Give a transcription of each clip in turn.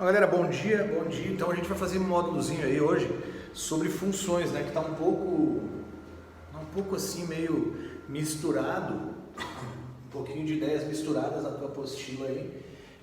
Galera, bom dia, bom dia. Então a gente vai fazer um módulozinho aí hoje sobre funções, né? Que tá um pouco assim meio misturado, um pouquinho de ideias misturadas na tua apostila aí.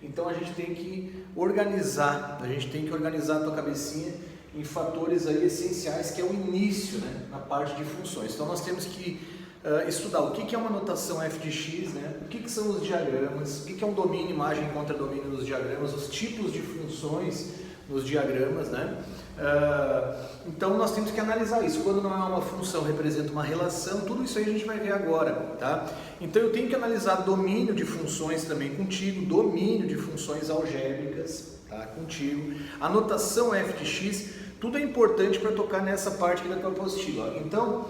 Então a gente tem que organizar, a tua cabecinha em fatores aí essenciais, que é o início, né? Na parte de funções. Então nós temos que estudar o que é uma notação f de x, né? O que são os diagramas, o que é um domínio, imagem contra domínio nos diagramas, os tipos de funções nos diagramas, né? Então nós temos que analisar isso. Quando não é uma função, representa uma relação, tudo isso aí a gente vai ver agora, tá? Então eu tenho que analisar domínio de funções também contigo, domínio de funções algébricas, tá? Contigo, a notação f de x, tudo é importante para tocar nessa parte aqui da tua apostila. Então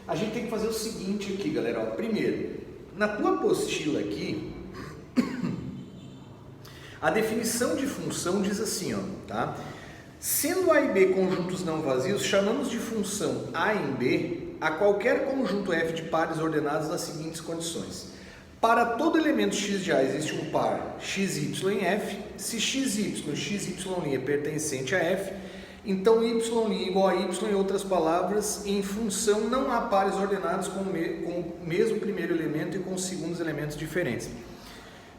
a gente tem que fazer o seguinte aqui, galera. Ó, primeiro, na tua apostila aqui, a definição de função diz assim, ó, tá? Sendo A e B conjuntos não vazios, chamamos de função A em B a qualquer conjunto f de pares ordenados nas seguintes condições. Para todo elemento x de A existe um par xy em f. Se xy é pertencente a f, então y' igual a y, em outras palavras, em função não há pares ordenados com o mesmo primeiro elemento e com os segundos elementos diferentes.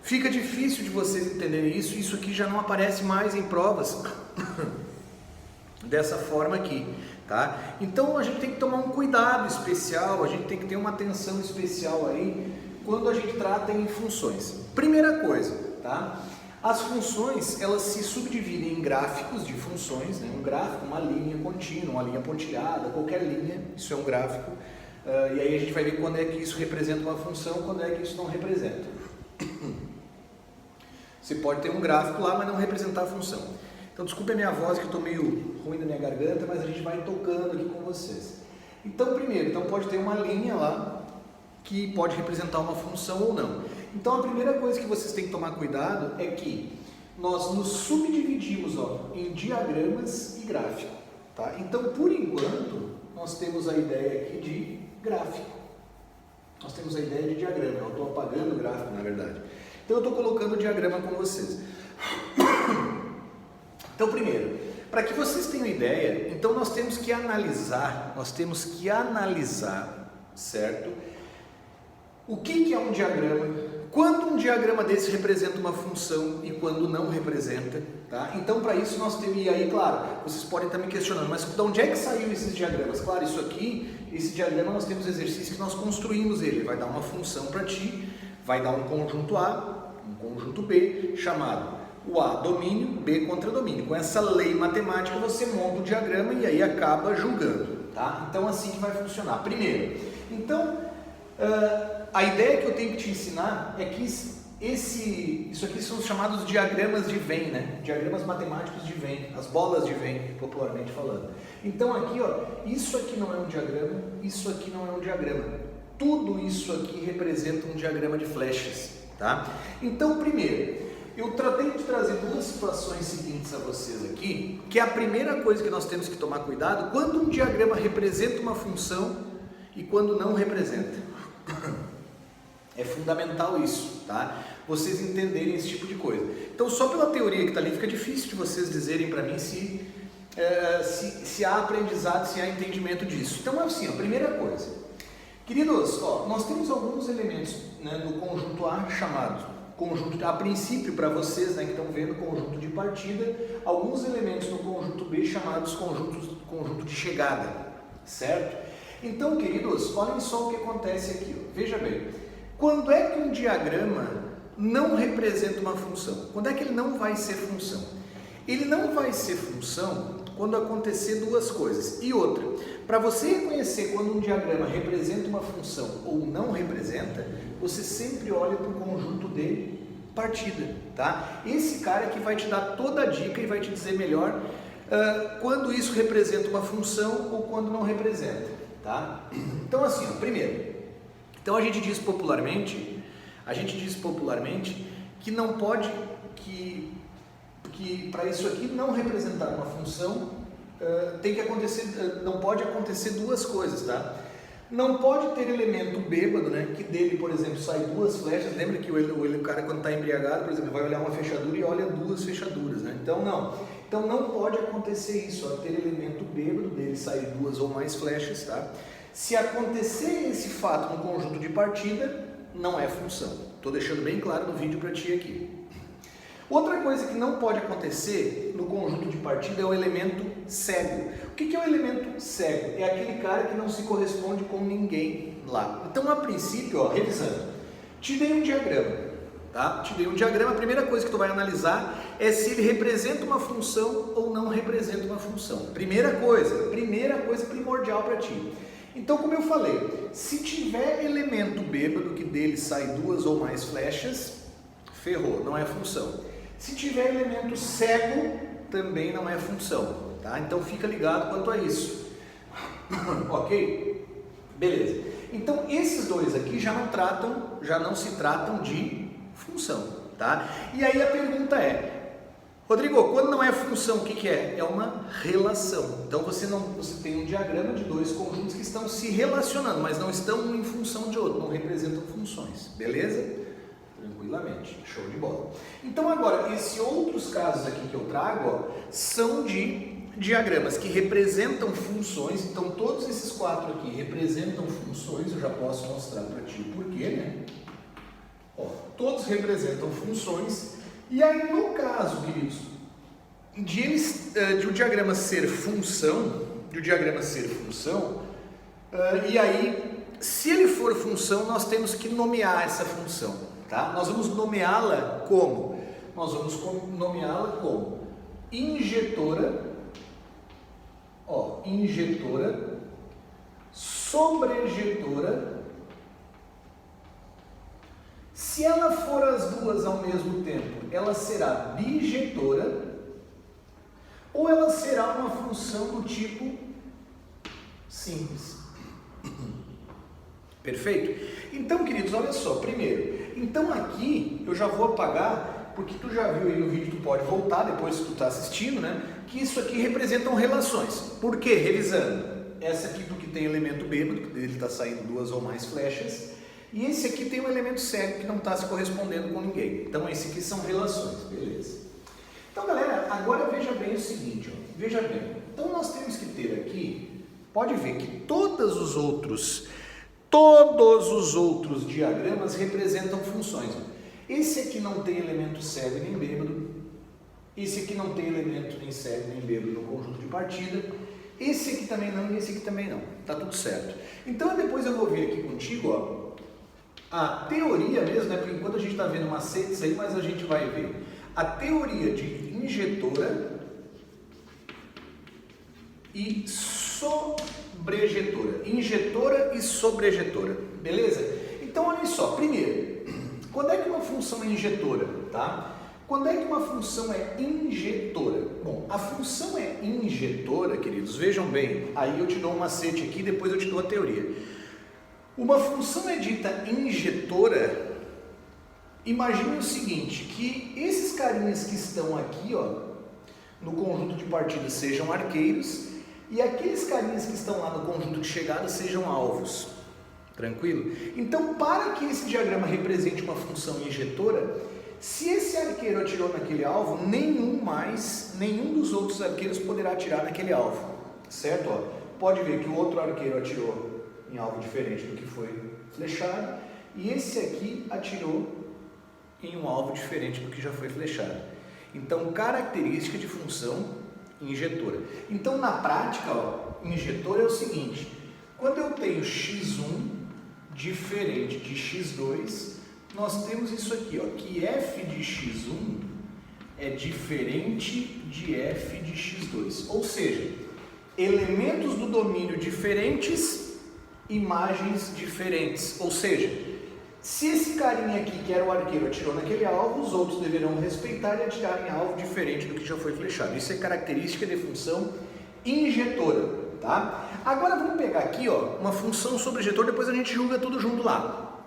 Fica difícil de vocês entenderem isso, isso aqui já não aparece mais em provas dessa forma aqui, tá? Então a gente tem que tomar um cuidado especial, a gente tem que ter uma atenção especial aí quando a gente trata em funções. Primeira coisa, tá? As funções, elas se subdividem em gráficos de funções, né? Um gráfico, uma linha contínua, uma linha pontilhada, qualquer linha, isso é um gráfico. E aí a gente vai ver quando é que isso representa uma função, quando é que isso não representa. Você pode ter um gráfico lá, mas não representar a função. Então desculpe a minha voz, que eu estou meio ruim da minha garganta, mas a gente vai tocando aqui com vocês. Então primeiro, pode ter uma linha lá, que pode representar uma função ou não. Então a primeira coisa que vocês têm que tomar cuidado é que nós nos subdividimos, ó, em diagramas e gráfico, tá? Então por enquanto nós temos a ideia aqui de gráfico, nós temos a ideia de diagrama. Eu estou apagando o gráfico, na verdade. Então eu estou colocando o diagrama com vocês. Então primeiro, para que vocês tenham ideia, então nós temos que analisar, certo? O que é um diagrama? Quando um diagrama desse representa uma função e quando não representa, tá? Então para isso nós temos, e aí claro, vocês podem estar me questionando, mas de onde é que saiu esses diagramas? Claro, isso aqui, esse diagrama nós temos exercício que nós construímos ele, vai dar uma função para ti, vai dar um conjunto A, um conjunto B, chamado o A domínio, B contra domínio. Com essa lei matemática você monta o diagrama e aí acaba julgando, tá? Então assim que vai funcionar. Primeiro, então a ideia que eu tenho que te ensinar é que isso aqui são os chamados diagramas de Venn, né? Diagramas matemáticos de Venn, as bolas de Venn, popularmente falando. Então aqui, ó, isso aqui não é um diagrama, isso aqui não é um diagrama. Tudo isso aqui representa um diagrama de flechas, tá? Então, primeiro, eu tratei de trazer duas situações seguintes a vocês aqui, que é a primeira coisa que nós temos que tomar cuidado quando um diagrama representa uma função e quando não representa. É fundamental isso, tá? Vocês entenderem esse tipo de coisa. Então, só pela teoria que está ali, fica difícil de vocês dizerem para mim se há aprendizado, se há entendimento disso. Então, assim, a primeira coisa. Queridos, ó, nós temos alguns elementos, né, no conjunto A chamado conjunto, a princípio para vocês, né, que estão vendo conjunto de partida, alguns elementos no conjunto B chamados conjunto de chegada, certo? Então, queridos, olhem só o que acontece aqui, ó. Veja bem, quando é que um diagrama não representa uma função? Quando é que ele não vai ser função? Ele não vai ser função quando acontecer duas coisas. E outra, para você reconhecer quando um diagrama representa uma função ou não representa, você sempre olha para o conjunto de partida, tá? Esse cara é que vai te dar toda a dica e vai te dizer melhor quando isso representa uma função ou quando não representa, tá? Então assim, ó, primeiro, então a gente diz popularmente que não pode, que para isso aqui não representar uma função, tem que acontecer, não pode acontecer duas coisas, tá? Não pode ter elemento bêbado, né? Que dele, por exemplo, sai duas flechas. Lembra que o cara, quando está embriagado, por exemplo, vai olhar uma fechadura e olha duas fechaduras, né? Então, não. Então, não pode acontecer isso, ó, ter elemento bêbado, dele sair duas ou mais flechas, tá? Se acontecer esse fato no conjunto de partida, não é função. Estou deixando bem claro no vídeo para ti aqui. Outra coisa que não pode acontecer no conjunto de partida é o elemento cego. O que é o elemento cego? É aquele cara que não se corresponde com ninguém lá. Então, a princípio, ó, revisando, te dei um diagrama, tá? Te dei um diagrama, a primeira coisa que tu vai analisar é se ele representa uma função ou não representa uma função. Primeira coisa primordial para ti. Então, como eu falei, se tiver elemento bêbado, que dele sai duas ou mais flechas, ferrou, não é função. Se tiver elemento cego, também não é função, tá? Então fica ligado quanto a isso. Ok? Beleza. Então esses dois aqui já não se tratam de função, tá? E aí a pergunta é, Rodrigo, quando não é função, o que é? É uma relação. Então você tem um diagrama de dois conjuntos que estão se relacionando, mas não estão um em função de outro, não representam funções, beleza? Tranquilamente, show de bola. Então agora, esses outros casos aqui que eu trago, ó, são de diagramas que representam funções. Então todos esses quatro aqui representam funções, eu já posso mostrar para ti o porquê, né? Ó, todos representam funções. E aí no caso, queridos, de o diagrama ser função, e aí, se ele for função, nós temos que nomear essa função. Tá? Nós vamos nomeá-la como? Nós vamos nomeá-la como injetora, ó, injetora, sobrejetora. Se ela for as duas ao mesmo tempo, ela será bijetora, ou ela será uma função do tipo simples. Perfeito? Então, queridos, olha só, primeiro, então aqui eu já vou apagar, porque tu já viu aí no vídeo, tu pode voltar depois que tu está assistindo, né? Que isso aqui representam relações. Por quê? Revisando, essa aqui porque tem elemento bêbado, que dele está saindo duas ou mais flechas, e esse aqui tem um elemento cego que não está se correspondendo com ninguém. Então, esse aqui são relações, beleza? Então, galera, agora veja bem o seguinte, ó, veja bem, então nós temos que ter aqui, pode ver que todos os outros diagramas representam funções. Esse aqui não tem elemento cego nem bêbado, esse aqui não tem elemento nem cego nem bêbado no conjunto de partida, esse aqui também não e esse aqui também não, tá tudo certo. Então depois eu vou ver aqui contigo, ó, a teoria mesmo, né, porque enquanto a gente está vendo macetes aí, mas a gente vai ver a teoria de injetora e sobrejetora, injetora e sobrejetora, beleza? Então olha só, primeiro, quando é que uma função é injetora, tá? Quando é que uma função é injetora? Bom, a função é injetora, queridos, vejam bem, aí eu te dou um macete aqui, depois eu te dou a teoria. Uma função é dita injetora, imagine o seguinte, que esses carinhas que estão aqui, ó, no conjunto de partida sejam arqueiros, e aqueles carinhas que estão lá no conjunto de chegada sejam alvos. Tranquilo? Então, para que esse diagrama represente uma função injetora, se esse arqueiro atirou naquele alvo, nenhum dos outros arqueiros poderá atirar naquele alvo. Certo? Ó, pode ver que o outro arqueiro atirou em alvo diferente do que foi flechado, e esse aqui atirou em um alvo diferente do que já foi flechado. Então, característica de função injetora. Então, na prática, ó, injetor é o seguinte, quando eu tenho x1 diferente de x2, nós temos isso aqui, ó, que f de x1 é diferente de f de x2, ou seja, elementos do domínio diferentes, imagens diferentes, ou seja, se esse carinha aqui, que era o arqueiro, atirou naquele alvo, os outros deverão respeitar e atirar em alvo diferente do que já foi flechado. Isso é característica de função injetora, tá? Agora vamos pegar aqui, ó, uma função sobrejetor, depois a gente julga tudo junto lá.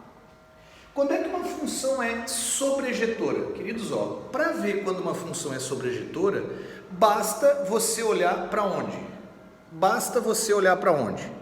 Quando é que uma função é sobrejetora? Queridos, ó, para ver quando uma função é sobrejetora, basta você olhar para onde? Basta você olhar para onde?